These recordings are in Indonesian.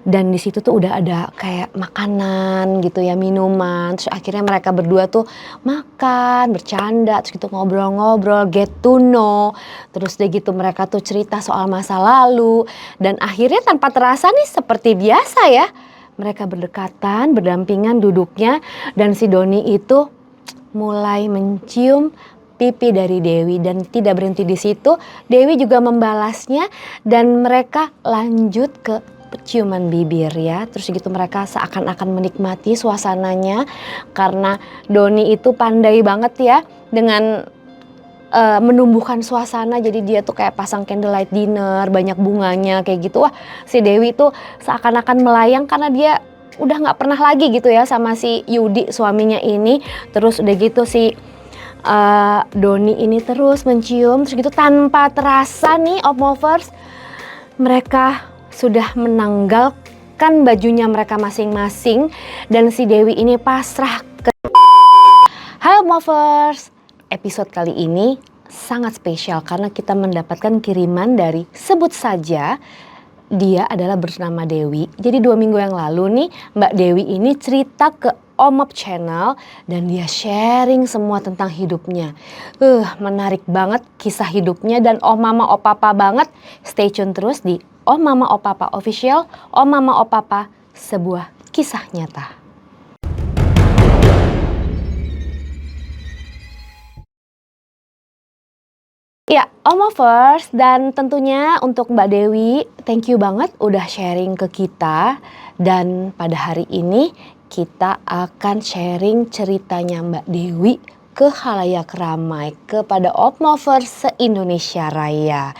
Dan di situ tuh udah ada kayak makanan gitu ya, minuman. Terus akhirnya mereka berdua tuh makan, bercanda, terus gitu ngobrol-ngobrol, get to know. Terus deh gitu mereka tuh cerita soal masa lalu. Dan akhirnya tanpa terasa nih seperti biasa ya. Mereka berdekatan, berdampingan duduknya. Dan si Doni itu mulai mencium pipi dari Dewi. Dan tidak berhenti di situ, Dewi juga membalasnya. Dan mereka lanjut ke ciuman bibir ya. Terus gitu mereka seakan-akan menikmati suasananya karena Doni itu pandai banget ya dengan menumbuhkan suasana. Jadi dia tuh kayak pasang candlelight dinner, banyak bunganya kayak gitu. Wah, si Dewi tuh seakan-akan melayang karena dia udah nggak pernah lagi gitu ya sama si Yudi suaminya ini. Terus udah gitu si Doni ini terus mencium, terus gitu tanpa terasa nih Opmovers, mereka sudah menanggalkan bajunya mereka masing-masing dan si Dewi ini pasrah ke... Hai Opmovers, episode kali ini sangat spesial karena kita mendapatkan kiriman dari sebut saja dia adalah bernama Dewi. Jadi 2 minggu yang lalu nih Mbak Dewi ini cerita ke Omop Channel dan dia sharing semua tentang hidupnya. Menarik banget kisah hidupnya dan Om Mama Opapa banget. Stay tune terus di Om Mama Opapa Official, Om Mama Opapa, sebuah kisah nyata. Ya, Omovers, dan tentunya untuk Mbak Dewi, thank you banget udah sharing ke kita. Dan pada hari ini kita akan sharing ceritanya Mbak Dewi ke khalayak ramai, kepada Opmovers se-Indonesia Raya.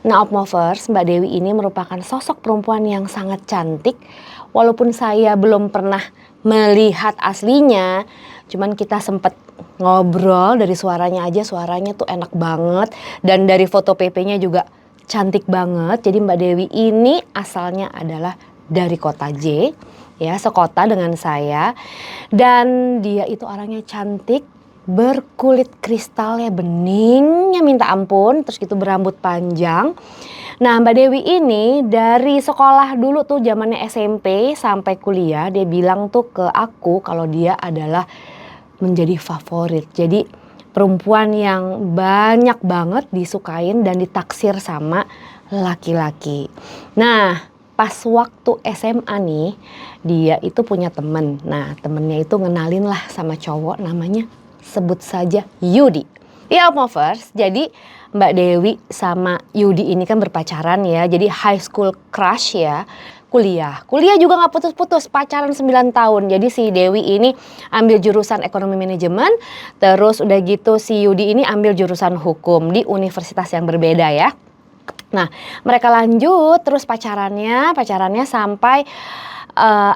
Nah Opmovers, Mbak Dewi ini merupakan sosok perempuan yang sangat cantik. Walaupun saya belum pernah melihat aslinya, cuman kita sempet ngobrol dari suaranya aja, suaranya tuh enak banget. Dan dari foto PP-nya juga cantik banget. Jadi Mbak Dewi ini asalnya adalah dari kota J, ya sekota dengan saya. Dan dia itu orangnya cantik, berkulit kristal ya, beningnya minta ampun, terus gitu berambut panjang. Nah Mbak Dewi ini dari sekolah dulu tuh zamannya SMP sampai kuliah, dia bilang tuh ke aku kalau dia adalah menjadi favorit. Jadi perempuan yang banyak banget disukain dan ditaksir sama laki-laki. Nah pas waktu SMA nih dia itu punya temen. Nah temennya itu ngenalin lah sama cowok namanya sebut saja Yudi. Ya Opmovers, jadi Mbak Dewi sama Yudi ini kan berpacaran ya. Jadi high school crush ya. Kuliah juga gak putus-putus, pacaran 9 tahun. Jadi si Dewi ini ambil jurusan ekonomi manajemen. Terus udah gitu si Yudi ini ambil jurusan hukum di universitas yang berbeda ya. Nah mereka lanjut terus pacarannya sampai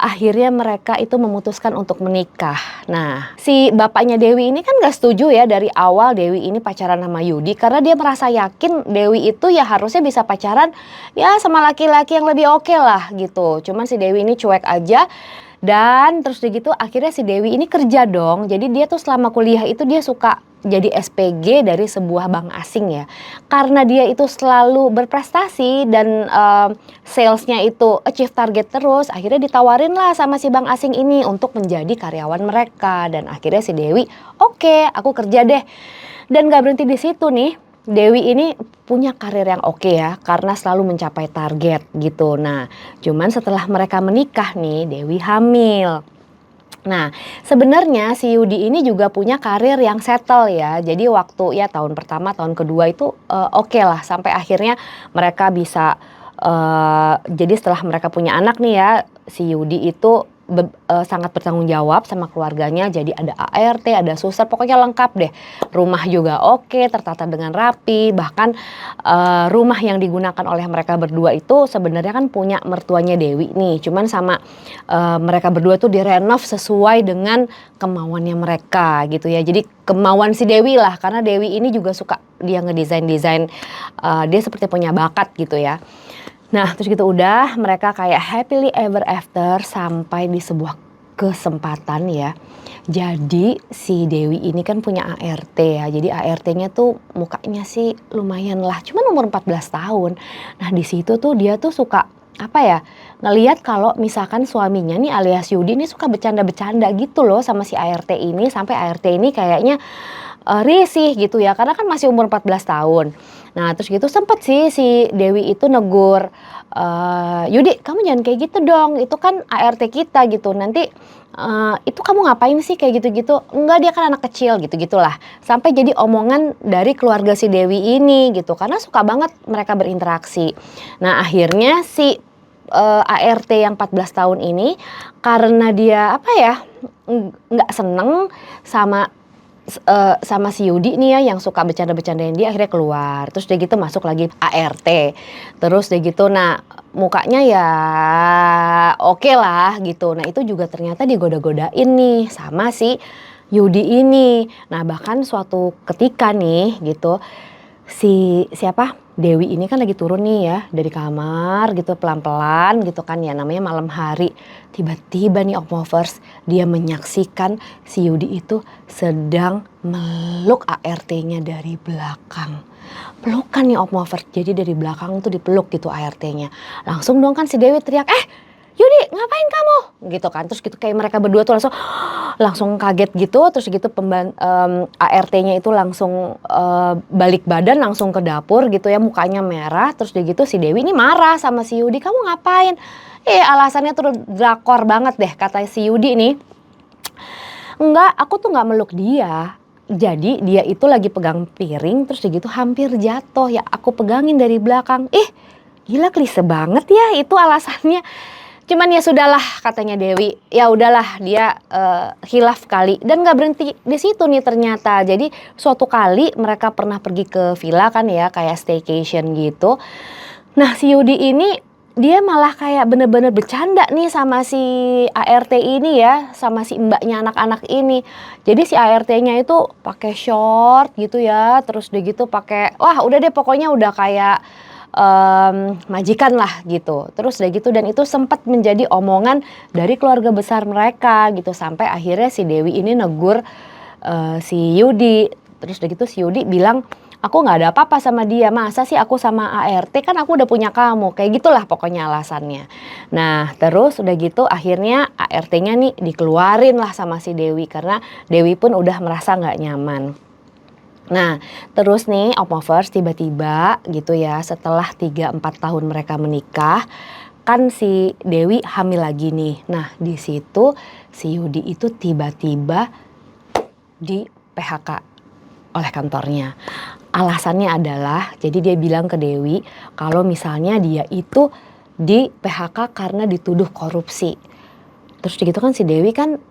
akhirnya mereka itu memutuskan untuk menikah. Nah si bapaknya Dewi ini kan gak setuju ya dari awal Dewi ini pacaran sama Yudi. Karena dia merasa yakin Dewi itu ya harusnya bisa pacaran ya sama laki-laki yang lebih oke lah gitu. Cuman si Dewi ini cuek aja. Dan terus begitu akhirnya si Dewi ini kerja dong. Jadi dia tuh selama kuliah itu dia suka jadi SPG dari sebuah bank asing ya. Karena dia itu selalu berprestasi dan salesnya itu achieve target terus. Akhirnya ditawarin lah sama si bank asing ini untuk menjadi karyawan mereka. Dan akhirnya si Dewi oke, aku kerja deh. Dan gak berhenti di situ nih. Dewi ini punya karir yang oke ya karena selalu mencapai target gitu. Nah cuman setelah mereka menikah nih Dewi hamil. Nah sebenarnya si Yudi ini juga punya karir yang settle ya. Jadi waktu ya tahun pertama tahun kedua itu oke lah sampai akhirnya mereka bisa jadi setelah mereka punya anak nih ya si Yudi itu sangat bertanggung jawab sama keluarganya. Jadi ada ART, ada suster, pokoknya lengkap deh. Rumah juga oke, tertata dengan rapi. Bahkan rumah yang digunakan oleh mereka berdua itu sebenarnya kan punya mertuanya Dewi nih. Cuman sama mereka berdua tuh direnov sesuai dengan kemauannya mereka gitu ya. Jadi kemauan si Dewi lah, karena Dewi ini juga suka dia ngedesain-desain. Dia seperti punya bakat gitu ya. Nah terus gitu udah mereka kayak happily ever after sampai di sebuah kesempatan ya. Jadi si Dewi ini kan punya ART ya. Jadi ART-nya tuh mukanya sih lumayan lah, cuman umur 14 tahun. Nah di situ tuh dia tuh suka apa ya, ngelihat kalau misalkan suaminya nih alias Yudi nih suka bercanda-bercanda gitu loh sama si ART ini, sampai ART ini kayaknya risih gitu ya, karena kan masih umur 14 tahun. Nah terus gitu sempet sih si Dewi itu negur, "Yudi kamu jangan kayak gitu dong, itu kan ART kita gitu, nanti itu kamu ngapain sih kayak gitu-gitu?" "Enggak, dia kan anak kecil," gitu-gitulah. Sampai jadi omongan dari keluarga si Dewi ini gitu, karena suka banget mereka berinteraksi. Nah akhirnya si ART yang 14 tahun ini karena dia apa ya, nggak seneng sama sama si Yudi nih ya yang suka bercanda-bercandain dia, akhirnya keluar. Terus dia gitu masuk lagi ART. Terus dia gitu, nah mukanya ya oke lah gitu. Nah itu juga ternyata digoda-godain nih sama si Yudi ini. Nah bahkan suatu ketika nih gitu, si siapa, Dewi ini kan lagi turun nih ya dari kamar gitu pelan-pelan gitu kan ya, namanya malam hari. Tiba-tiba nih Opmovers, dia menyaksikan si Yudi itu sedang meluk ART-nya dari belakang. Pelukan nih Opmovers, jadi dari belakang tuh dipeluk gitu ART-nya. Langsung dong kan si Dewi teriak, "Yudi ngapain kamu?" Gitu kan. Terus gitu kayak mereka berdua tuh langsung langsung kaget gitu. Terus gitu ART-nya itu langsung balik badan langsung ke dapur gitu ya, mukanya merah. Terus dia gitu si Dewi ini marah sama si Yudi, "Kamu ngapain?" Alasannya tuh drakor banget deh kata si Yudi nih. "Enggak, aku tuh nggak meluk dia. Jadi dia itu lagi pegang piring terus dia gitu hampir jatuh, ya aku pegangin dari belakang." Gila klise banget ya itu alasannya. Cuman ya sudahlah katanya Dewi, ya udahlah dia khilaf kali, dan nggak berhenti di situ nih ternyata. Jadi suatu kali mereka pernah pergi ke villa kan ya, kayak staycation gitu. Nah si Yudi ini dia malah kayak bener-bener bercanda nih sama si ART ini ya, sama si mbaknya anak-anak ini. Jadi si ART-nya itu pakai short gitu ya, terus dia gitu pakai, wah udah deh pokoknya udah kayak majikan lah gitu. Terus udah gitu, dan itu sempat menjadi omongan dari keluarga besar mereka gitu, sampai akhirnya si Dewi ini negur si Yudi. Terus udah gitu si Yudi bilang, "Aku nggak ada apa-apa sama dia, masa sih aku sama ART, kan aku udah punya kamu," kayak gitulah pokoknya alasannya. Nah terus udah gitu akhirnya ART-nya nih dikeluarin lah sama si Dewi, karena Dewi pun udah merasa nggak nyaman. Nah terus nih Opmovers, tiba-tiba gitu ya setelah 3-4 tahun mereka menikah, kan si Dewi hamil lagi nih. Nah di situ si Yudi itu tiba-tiba di PHK oleh kantornya. Alasannya adalah, jadi dia bilang ke Dewi kalau misalnya dia itu di PHK karena dituduh korupsi. Terus gitu kan si Dewi kan,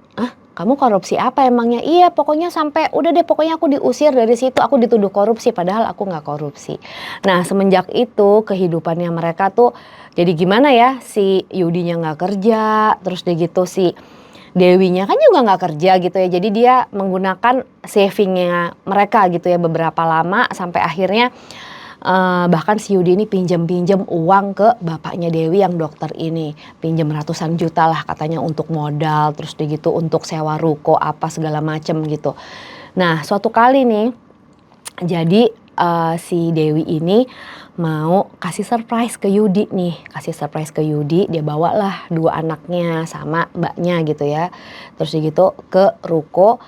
"Kamu korupsi apa emangnya?" "Iya pokoknya sampai udah deh pokoknya aku diusir dari situ, aku dituduh korupsi padahal aku nggak korupsi." Nah semenjak itu kehidupannya mereka tuh jadi gimana ya, si Yudinya nggak kerja, terus dia gitu si Dewinya kan juga nggak kerja gitu ya, jadi dia menggunakan savingnya mereka gitu ya beberapa lama, sampai akhirnya bahkan si Yudi ini pinjam uang ke bapaknya Dewi yang dokter ini. Pinjam ratusan juta lah katanya untuk modal, terus dia gitu untuk sewa ruko apa segala macem gitu. Nah suatu kali nih, jadi si Dewi ini mau kasih surprise ke Yudi nih. Kasih surprise ke Yudi, dia bawalah 2 anaknya sama mbaknya gitu ya. Terus dia gitu ke ruko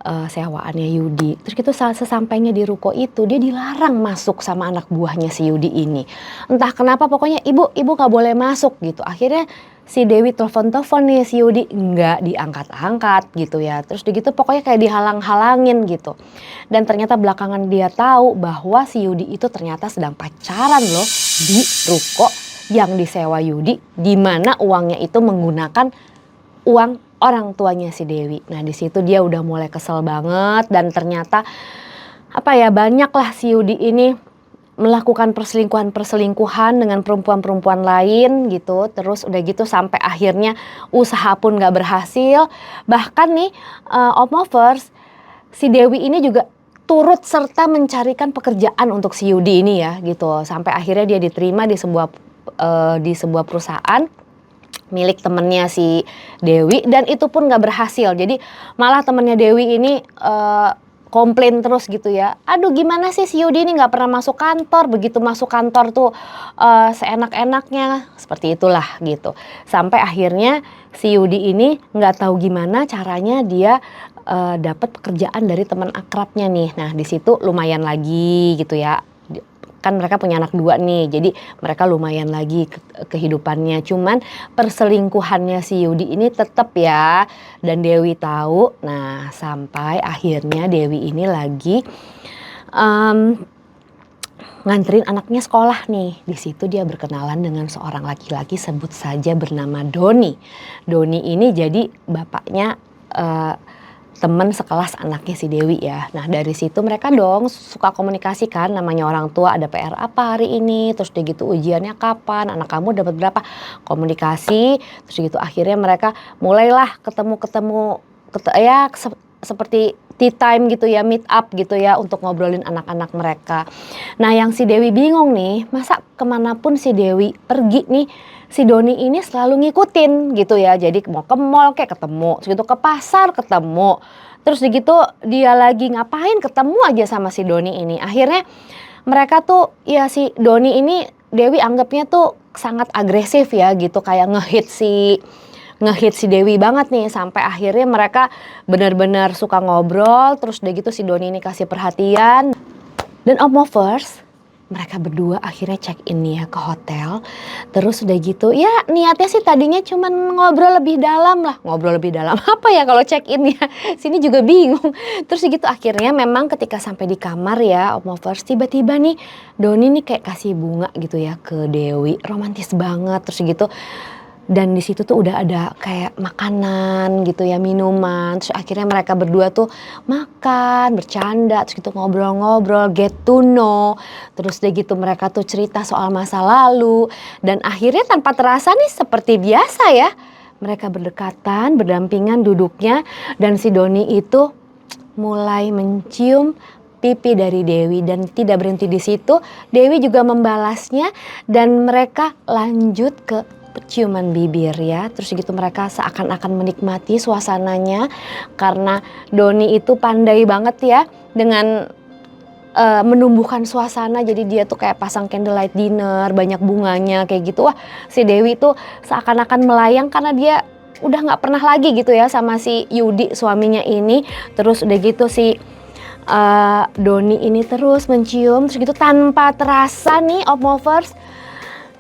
sewaannya Yudi. Terus gitu sesampainya di ruko itu dia dilarang masuk sama anak buahnya si Yudi ini. Entah kenapa pokoknya, ibu gak boleh masuk gitu. Akhirnya si Dewi telepon nih si Yudi, nggak diangkat-angkat gitu ya. Terus gitu pokoknya kayak dihalang-halangin gitu. Dan ternyata belakangan dia tahu bahwa si Yudi itu ternyata sedang pacaran loh di ruko yang disewa Yudi, di mana uangnya itu menggunakan uang orang tuanya si Dewi. Nah di situ dia udah mulai kesel banget, dan ternyata apa ya, banyak lah si Yudi ini melakukan perselingkuhan dengan perempuan-perempuan lain gitu. Terus udah gitu sampai akhirnya usaha pun gak berhasil. Bahkan nih Opmovers, si Dewi ini juga turut serta mencarikan pekerjaan untuk si Yudi ini ya gitu. Sampai akhirnya dia diterima di sebuah perusahaan milik temennya si Dewi, dan itu pun gak berhasil. Jadi malah temennya Dewi ini komplain terus gitu ya. Aduh gimana sih si Yudi ini nggak pernah masuk kantor, begitu masuk kantor tuh seenak-enaknya, seperti itulah gitu. Sampai akhirnya si Yudi ini nggak tahu gimana caranya dia dapat pekerjaan dari teman akrabnya nih. Nah di situ lumayan lagi gitu ya. Kan mereka punya anak 2 nih, jadi mereka lumayan lagi kehidupannya. Cuman perselingkuhannya si Yudi ini tetap ya, dan Dewi tahu. Nah sampai akhirnya Dewi ini lagi nganterin anaknya sekolah nih. Di situ dia berkenalan dengan seorang laki-laki, sebut saja bernama Doni. Doni ini jadi bapaknya temen sekelas anaknya si Dewi ya. Nah dari situ mereka dong suka komunikasi kan, namanya orang tua, ada PR apa hari ini, terus udah gitu ujiannya kapan, anak kamu dapat berapa, komunikasi. Terus gitu akhirnya mereka mulailah ketemu ya seperti tea time gitu ya, meet up gitu ya, untuk ngobrolin anak-anak mereka. Nah yang si Dewi bingung nih, masa kemanapun si Dewi pergi nih, si Doni ini selalu ngikutin gitu ya. Jadi mau ke mall kayak ketemu, terus gitu ke pasar ketemu, terus gitu dia lagi ngapain ketemu aja sama si Doni ini. Akhirnya mereka tuh ya, si Doni ini Dewi anggapnya tuh sangat agresif ya gitu, kayak ngehit si Dewi banget nih, sampai akhirnya mereka benar-benar suka ngobrol. Terus udah gitu si Doni ini kasih perhatian. Dan Omofers, mereka berdua akhirnya check in nih ya ke hotel. Terus udah gitu ya niatnya sih tadinya cuman ngobrol lebih dalam lah. Ngobrol lebih dalam apa ya kalau check in ya, sini juga bingung. Terus gitu akhirnya memang ketika sampai di kamar ya Omofers, tiba-tiba nih Doni nih kayak kasih bunga gitu ya ke Dewi, romantis banget. Terus gitu dan di situ tuh udah ada kayak makanan gitu ya, minuman. Terus akhirnya mereka berdua tuh makan, bercanda, terus gitu ngobrol-ngobrol, get to know. Terus deh gitu mereka tuh cerita soal masa lalu. Dan akhirnya tanpa terasa nih seperti biasa ya, mereka berdekatan, berdampingan duduknya. Dan si Doni itu mulai mencium pipi dari Dewi, dan tidak berhenti di situ. Dewi juga membalasnya dan mereka lanjut ke ciuman bibir ya. Terus gitu mereka seakan-akan menikmati suasananya, karena Doni itu pandai banget ya dengan menumbuhkan suasana. Jadi dia tuh kayak pasang candlelight dinner, banyak bunganya kayak gitu. Wah si Dewi tuh seakan-akan melayang karena dia udah gak pernah lagi gitu ya sama si Yudi suaminya ini. Terus udah gitu si Doni ini terus mencium, terus gitu tanpa terasa nih Omofers,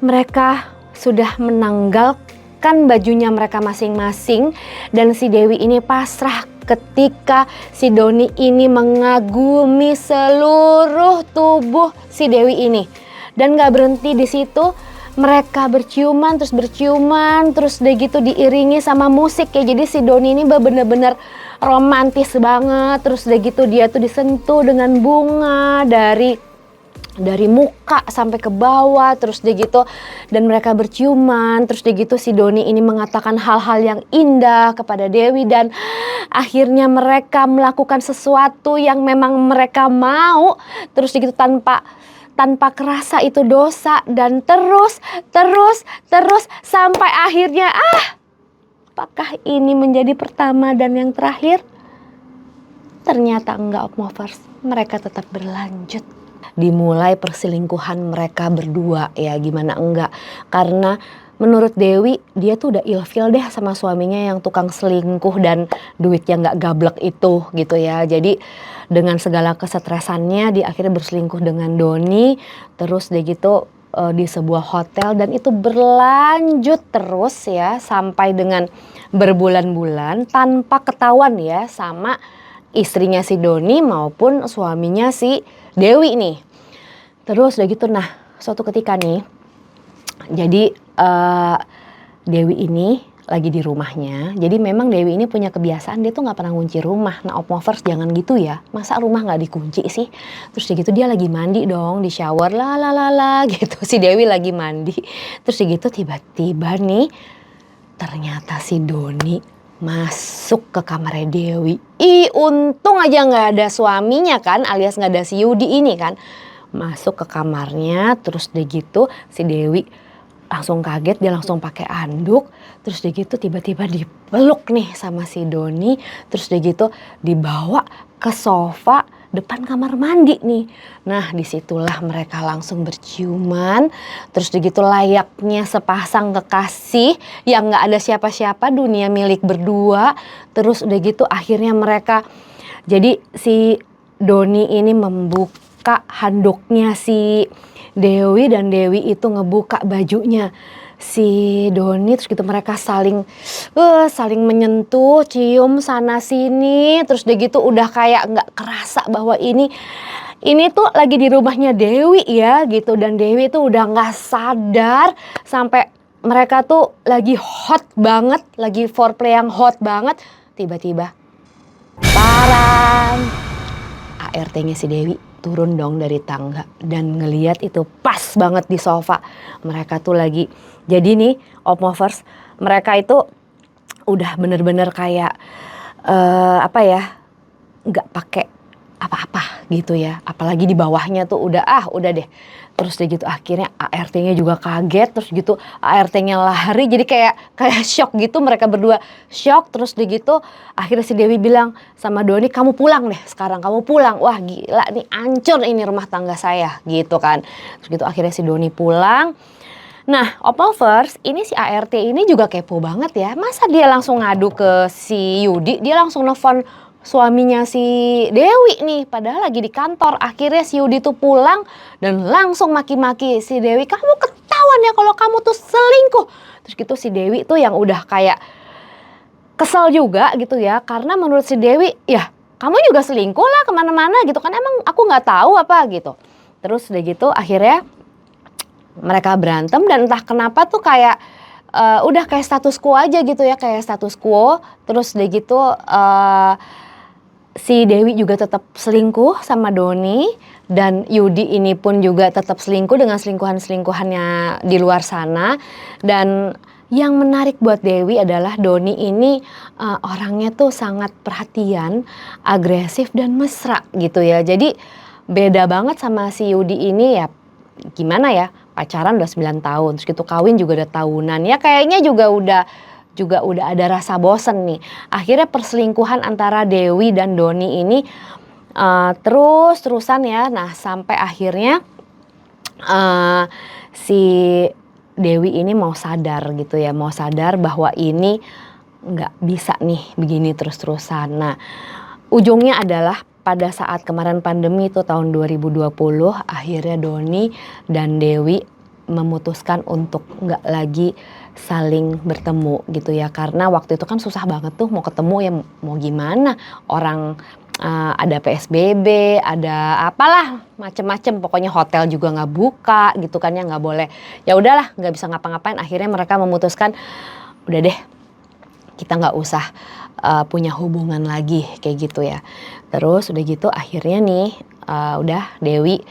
mereka sudah menanggalkan bajunya mereka masing-masing. Dan si Dewi ini pasrah ketika si Doni ini mengagumi seluruh tubuh si Dewi ini. Dan gak berhenti di situ, mereka berciuman, terus udah gitu diiringi sama musik ya. Jadi si Doni ini bener-bener romantis banget. Terus udah gitu dia tuh disentuh dengan bunga dari muka sampai ke bawah. Terus dia gitu dan mereka berciuman. Terus dia gitu si Doni ini mengatakan hal-hal yang indah kepada Dewi. Dan akhirnya mereka melakukan sesuatu yang memang mereka mau. Terus dia gitu tanpa kerasa itu dosa. Dan terus sampai akhirnya apakah ini menjadi pertama dan yang terakhir? Ternyata enggak Omofers, mereka tetap berlanjut. Dimulai perselingkuhan mereka berdua ya, gimana enggak. Karena menurut Dewi dia tuh udah ilfil deh sama suaminya yang tukang selingkuh dan duitnya gak gablek itu gitu ya. Jadi dengan segala kesetresannya dia akhirnya berselingkuh dengan Doni. Terus dia gitu di sebuah hotel, dan itu berlanjut terus ya sampai dengan berbulan-bulan tanpa ketahuan ya sama istrinya si Doni maupun suaminya si Dewi nih. Terus udah gitu nah suatu ketika nih, jadi Dewi ini lagi di rumahnya. Jadi memang Dewi ini punya kebiasaan dia tuh gak pernah kunci rumah. Nah Omofers jangan gitu ya, masa rumah gak dikunci sih. Terus udah gitu dia lagi mandi dong, di shower lah gitu. Si Dewi lagi mandi. Terus udah gitu tiba-tiba nih ternyata si Doni masuk ke kamarnya Dewi. Untung aja gak ada suaminya kan, alias gak ada si Yudi ini kan. Masuk ke kamarnya, terus udah gitu si Dewi langsung kaget, dia langsung pakai anduk. Terus udah gitu tiba-tiba dipeluk nih sama si Doni. Terus udah gitu dibawa ke sofa depan kamar mandi nih. Nah disitulah mereka langsung berciuman. Terus begitu layaknya sepasang kekasih yang gak ada siapa-siapa, dunia milik berdua. Terus udah gitu akhirnya mereka, jadi si Doni ini membuka handuknya si Dewi dan Dewi itu ngebuka bajunya si Doni. Terus gitu mereka saling menyentuh, cium sana sini. Terus udah gitu udah kayak nggak kerasa bahwa ini tuh lagi di rumahnya Dewi ya gitu. Dan Dewi tuh udah nggak sadar sampai mereka tuh lagi hot banget, lagi foreplay yang hot banget. Tiba-tiba taran, ART-nya si Dewi turun dong dari tangga dan ngeliat itu pas banget di sofa. Mereka tuh lagi, jadi nih Opmovers, mereka itu udah bener-bener kayak apa ya, nggak pakai apa-apa gitu ya. Apalagi di bawahnya tuh udah deh. Terus dia gitu akhirnya ART-nya juga kaget. Terus gitu ART-nya lari, jadi kayak shock gitu, mereka berdua shock. Terus dia gitu akhirnya si Dewi bilang sama Doni, kamu pulang deh sekarang, kamu pulang. Wah gila nih, hancur ini rumah tangga saya gitu kan. Terus gitu akhirnya si Doni pulang. Nah, Opmovers, ini si ART ini juga kepo banget ya. Masa dia langsung ngadu ke si Yudi, dia langsung nelfon suaminya si Dewi nih, padahal lagi di kantor. Akhirnya si Yudi tuh pulang dan langsung maki-maki si Dewi, kamu ketahuan ya kalau kamu tuh selingkuh. Terus gitu si Dewi tuh yang udah kayak kesel juga gitu ya, karena menurut si Dewi, ya kamu juga selingkuh lah kemana-mana gitu kan, emang aku nggak tahu apa gitu. Terus udah gitu akhirnya mereka berantem dan entah kenapa tuh kayak udah kayak status quo aja gitu ya, kayak status quo. Terus udah gitu si Dewi juga tetap selingkuh sama Doni, dan Yudi ini pun juga tetap selingkuh dengan selingkuhan-selingkuhannya di luar sana. Dan yang menarik buat Dewi adalah Doni ini orangnya tuh sangat perhatian, agresif dan mesra gitu ya. Jadi beda banget sama si Yudi ini ya, gimana ya, pacaran udah 9 tahun, terus gitu kawin juga udah tahunan. Ya kayaknya juga udah ada rasa bosen nih. Akhirnya perselingkuhan antara Dewi dan Doni ini terus-terusan ya. Nah sampai akhirnya si Dewi ini mau sadar gitu ya, mau sadar bahwa ini nggak bisa nih begini terus-terusan. Nah ujungnya adalah pada saat kemarin pandemi itu tahun 2020, akhirnya Doni dan Dewi memutuskan untuk nggak lagi saling bertemu gitu ya. Karena waktu itu kan susah banget tuh mau ketemu ya, mau gimana, orang ada PSBB, ada apalah macem-macem, pokoknya hotel juga nggak buka gitu kan ya, nggak boleh. Ya udahlah, nggak bisa ngapa-ngapain. Akhirnya mereka memutuskan udah deh, kita nggak usah punya hubungan lagi kayak gitu ya. Terus udah gitu akhirnya nih udah Dewi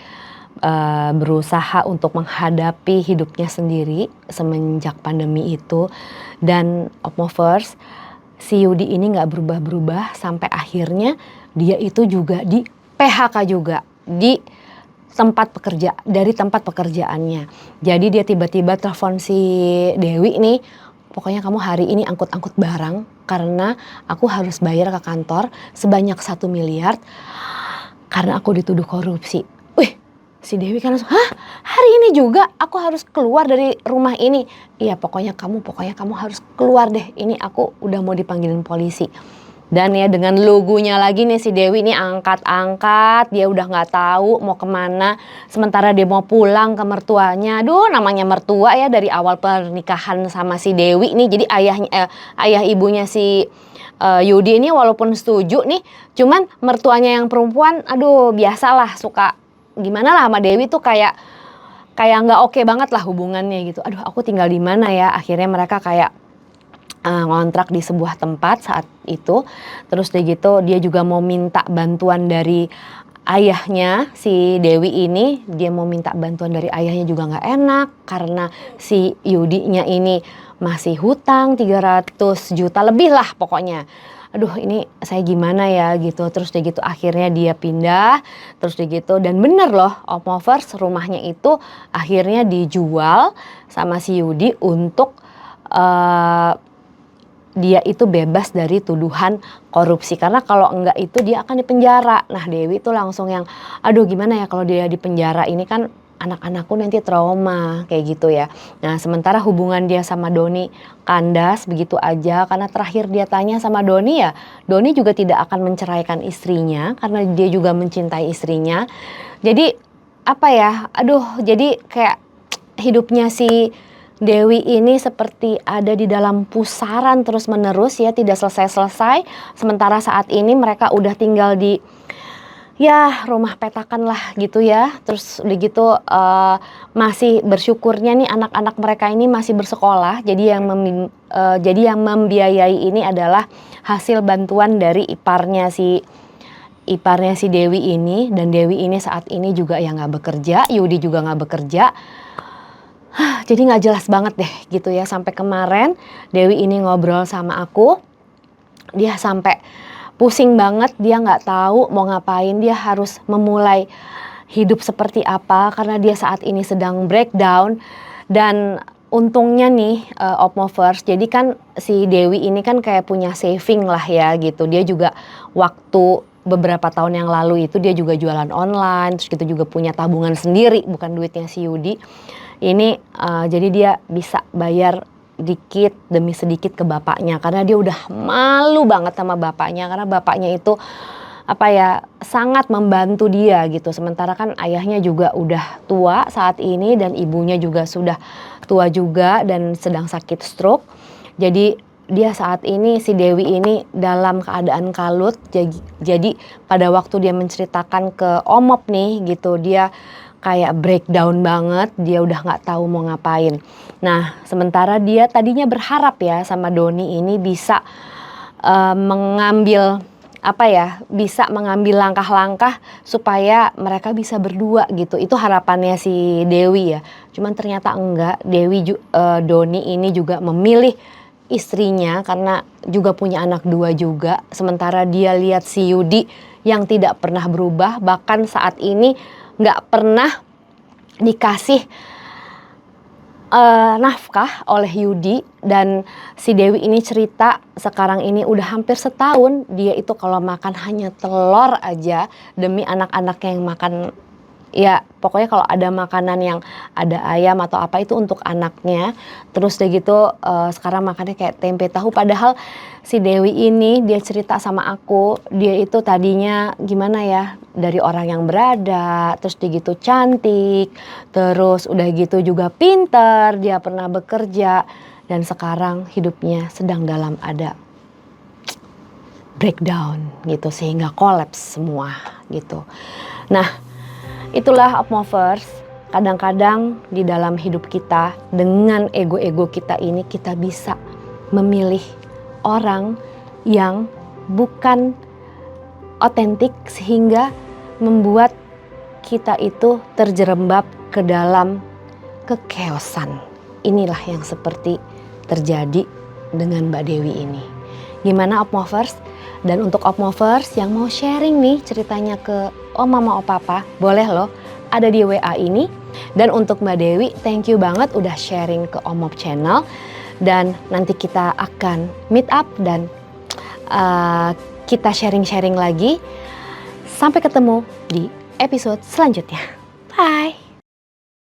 berusaha untuk menghadapi hidupnya sendiri semenjak pandemi itu. Dan Opmovers, si Yudi ini nggak berubah-berubah sampai akhirnya dia itu juga di PHK juga di dari tempat pekerjaannya. Jadi dia tiba-tiba telepon si Dewi nih, pokoknya kamu hari ini angkut-angkut barang karena aku harus bayar ke kantor sebanyak 1 miliar karena aku dituduh korupsi. Wih, si Dewi kan langsung, hah, hari ini juga aku harus keluar dari rumah ini? Iya, pokoknya kamu harus keluar deh, ini aku udah mau dipanggilin polisi. Dan ya dengan lugunya lagi nih si Dewi ini angkat-angkat, dia udah nggak tahu mau kemana. Sementara dia mau pulang ke mertuanya. Aduh, namanya mertua ya, dari awal pernikahan sama si Dewi nih. Jadi ayah ibunya si Yudi ini walaupun setuju nih, cuman mertuanya yang perempuan, aduh biasalah suka gimana lah sama Dewi tuh kayak nggak oke banget lah hubungannya gitu. Aduh, aku tinggal di mana ya? Akhirnya mereka kayak ngontrak di sebuah tempat saat itu. Terus dia juga mau minta bantuan dari ayahnya si Dewi ini. Dia mau minta bantuan dari ayahnya juga nggak enak karena si Yudinya ini masih hutang 300 juta lebih lah pokoknya. Aduh, ini saya gimana ya gitu. Terus akhirnya dia pindah. Terus dan bener loh Opmovers, rumahnya itu akhirnya dijual sama si Yudi untuk dia itu bebas dari tuduhan korupsi. Karena kalau enggak itu dia akan dipenjara. Nah Dewi itu langsung yang, aduh gimana ya kalau dia dipenjara, ini kan anak-anakku nanti trauma kayak gitu ya. Nah sementara hubungan dia sama Doni kandas begitu aja. Karena terakhir dia tanya sama Doni ya, Doni juga tidak akan menceraikan istrinya karena dia juga mencintai istrinya. Jadi apa ya, aduh jadi kayak hidupnya si Dewi ini seperti ada di dalam pusaran terus menerus ya, tidak selesai-selesai. Sementara saat ini mereka udah tinggal di ya rumah petakan lah gitu ya. Terus udah gitu masih bersyukurnya nih anak-anak mereka ini masih bersekolah. Jadi yang membiayai ini adalah hasil bantuan dari iparnya si Dewi ini. Dan Dewi ini saat ini juga yang nggak bekerja, Yudi juga nggak bekerja. Jadi nggak jelas banget deh gitu ya. Sampai kemarin Dewi ini ngobrol sama aku, dia sampai pusing banget, dia nggak tahu mau ngapain, dia harus memulai hidup seperti apa karena dia saat ini sedang breakdown. Dan untungnya nih Opmovers, jadi kan si Dewi ini kan kayak punya saving lah ya gitu. Dia juga waktu beberapa tahun yang lalu itu dia juga jualan online, terus kita juga punya tabungan sendiri, bukan duitnya si Yudi. Ini jadi dia bisa bayar dikit demi sedikit ke bapaknya karena dia udah malu banget sama bapaknya karena bapaknya itu apa ya sangat membantu dia gitu. Sementara kan ayahnya juga udah tua saat ini dan ibunya juga sudah tua juga dan sedang sakit stroke. Jadi dia saat ini si Dewi ini dalam keadaan kalut. Jadi pada waktu dia menceritakan ke Omop nih gitu, dia kayak breakdown banget, dia udah nggak tahu mau ngapain. Nah sementara dia tadinya berharap ya sama Doni ini bisa mengambil bisa mengambil langkah-langkah supaya mereka bisa berdua gitu. Itu harapannya si Dewi ya. Cuman ternyata enggak. Doni ini juga memilih istrinya karena juga punya anak 2 juga. Sementara dia lihat si Yudi yang tidak pernah berubah, bahkan saat ini nggak pernah dikasih nafkah oleh Yudi. Dan si Dewi ini cerita sekarang ini udah hampir setahun dia itu kalau makan hanya telur aja demi anak-anaknya yang makan. Ya pokoknya kalau ada makanan yang ada ayam atau apa itu untuk anaknya. Terus udah gitu sekarang makannya kayak tempe tahu. Padahal si Dewi ini dia cerita sama aku, dia itu tadinya gimana ya, dari orang yang berada, terus dia gitu cantik, terus udah gitu juga pinter, dia pernah bekerja. Dan sekarang hidupnya sedang dalam ada breakdown gitu sehingga kolaps semua gitu. Nah itulah Opmovers, kadang-kadang di dalam hidup kita dengan ego-ego kita ini kita bisa memilih orang yang bukan otentik sehingga membuat kita itu terjerembab ke dalam kekeosan. Inilah yang seperti terjadi dengan Mbak Dewi ini. Gimana Opmovers? Dan untuk Opmovers yang mau sharing nih ceritanya ke Om Mama Om Papa, boleh loh, ada di WA ini. Dan untuk Mbak Dewi, thank you banget udah sharing ke Omop Channel. Dan nanti kita akan meet up dan kita sharing-sharing lagi. Sampai ketemu di episode selanjutnya. Bye!